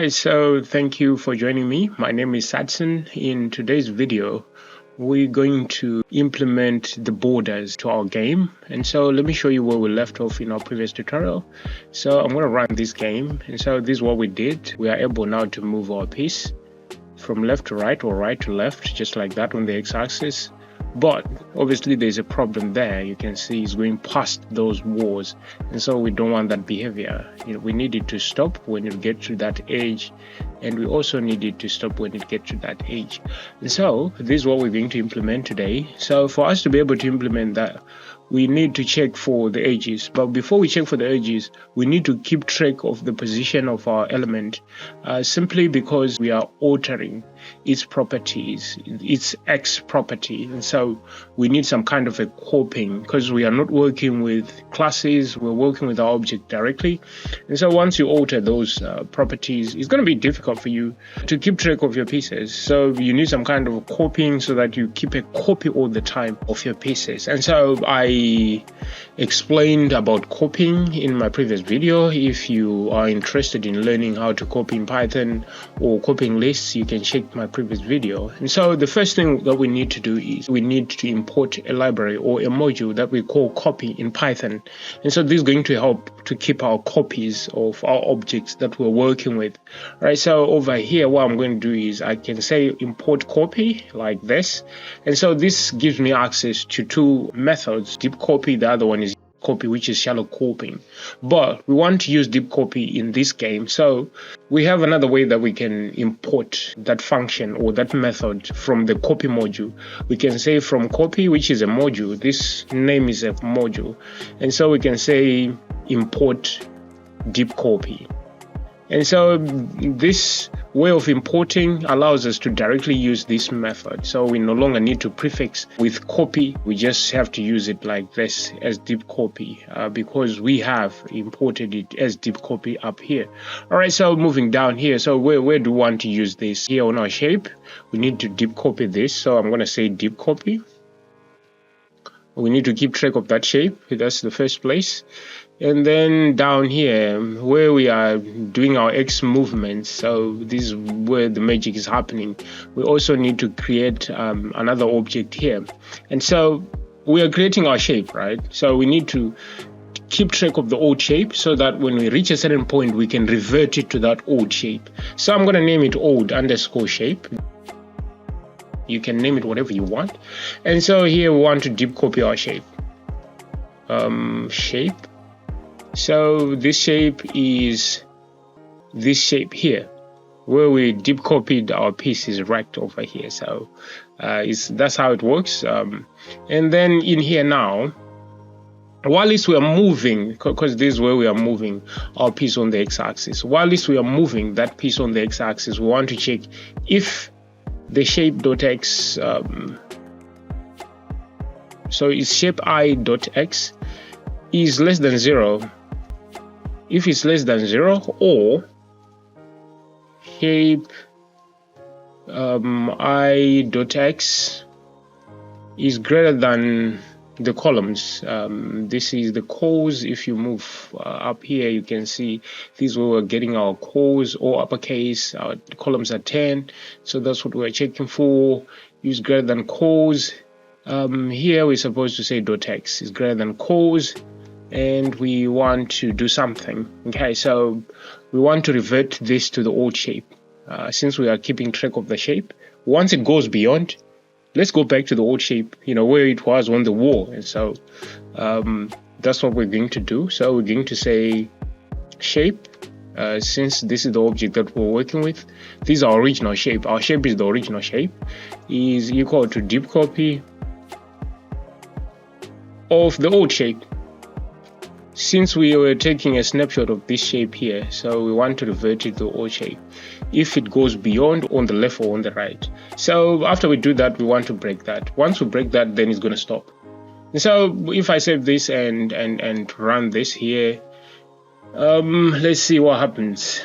Alright, so thank you for joining me. My name is Sadson. In today's video, we're going to implement the borders to our game. And so let me show you where we left off in our previous tutorial. So I'm going to run this game. And so this is what we did. We are able now to move our piece from left to right or right to left, just like that on the x-axis. But obviously there's a problem there. You can see it's going past those walls, and so we don't want that behavior. We need it to stop when it gets to that edge, and we also need it to stop when it gets to that edge. And so this is what we're going to implement today. So for us to be able to implement that, we need to check for the edges. But before we check for the edges, we need to keep track of the position of our element, simply because we are altering its properties, its X property. And so we need some kind of a copying, because we are not working with classes, we're working with our object directly. And so once you alter those properties, it's going to be difficult for you to keep track of your pieces. So you need some kind of copying so that you keep a copy all the time of your pieces. And so I explained about copying in my previous video. If you are interested in learning how to copy in Python or copying lists, you can check my previous video. And so the first thing that we need to do is we need to import a library or a module that we call copy in Python. And so this is going to help to keep our copies of our objects that we're working with. All right, so over here, what I'm going to do is I can say import copy like this. And so this gives me access to two methods, deepcopy, the other one is copy, which is shallow copying. But we want to use deepcopy in this game, so we have another way that we can import that function or that method from the copy module. We can say from copy, which is a module, this name is a module, and so we can say import deepcopy. And so this way of importing allows us to directly use this method. So we no longer need to prefix with copy. We just have to use it like this as deepcopy, because we have imported it as deepcopy up here. All right, so moving down here. So where do we want to use this? Here on our shape, we need to deepcopy this. So I'm going to say deepcopy. We need to keep track of that shape. That's the first place. And then down here where we are doing our X movements, so this is where the magic is happening, we also need to create another object here. And so we are creating our shape, right? So we need to keep track of the old shape so that when we reach a certain point we can revert it to that old shape. So I'm going to name it old underscore shape. You can name it whatever you want. And so here we want to deep copy our shape. Shape. So this shape is this shape here, where we deep copied our pieces right over here. So that's how it works. And then in here now, while we are moving, because this is where we are moving our piece on the x-axis, while we are moving that piece on the x-axis, we want to check if the shape.x, so it's shape I.x is less than 0. If it's less than 0, or shape I.x is greater than the columns. This is the cause. If you move up here, you can see this is where we're getting our cause, or uppercase. Our columns are 10, so that's what we're checking for. Use greater than cause. Here we're supposed to say .x is greater than cause, and we want to do something. Okay, so we want to revert this to the old shape. Since we are keeping track of the shape, once it goes beyond, let's go back to the old shape, where it was on the wall. And so that's what we're going to do. So we're going to say shape, since this is the object that we're working with, this is our original shape. Our shape is the original shape, is equal to deep copy of the old shape. Since we were taking a snapshot of this shape here, so we want to revert it to the old shape if it goes beyond on the left or on the right. So after we do that, we want to break that. Once we break that, then it's going to stop. And so if I save this and run this here, let's see what happens.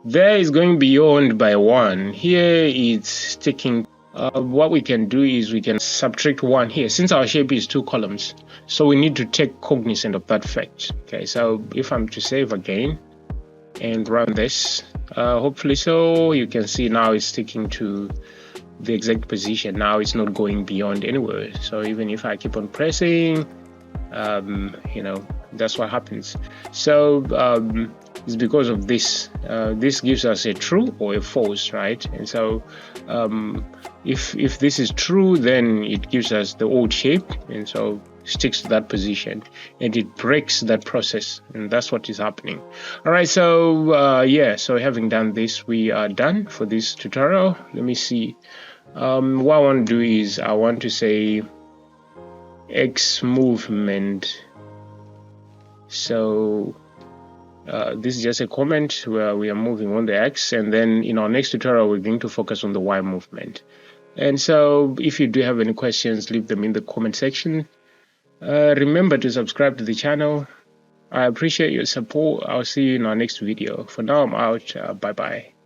There is going beyond by 1. Here it's taking what we can do is we can subtract 1 here, since our shape is 2 columns, so we need to take cognizance of that fact. Okay, so if I'm to save again, and run this. Hopefully so. You can see now it's sticking to the exact position. Now it's not going beyond anywhere. So even if I keep on pressing, you know, that's what happens. So it's because of this. This gives us a true or a false, right? And so if this is true, then it gives us the old shape, and so sticks to that position, and it breaks that process, and that's what is happening. All right, so yeah, so having done this, we are done for this tutorial. Let me see. What I want to do is I want to say X movement. So this is just a comment where we are moving on the X, and then in our next tutorial we're going to focus on the Y movement. And so if you do have any questions, leave them in the comment section. Remember to subscribe to the channel. I appreciate your support. I'll see you in our next video. For now, I'm out. Bye bye.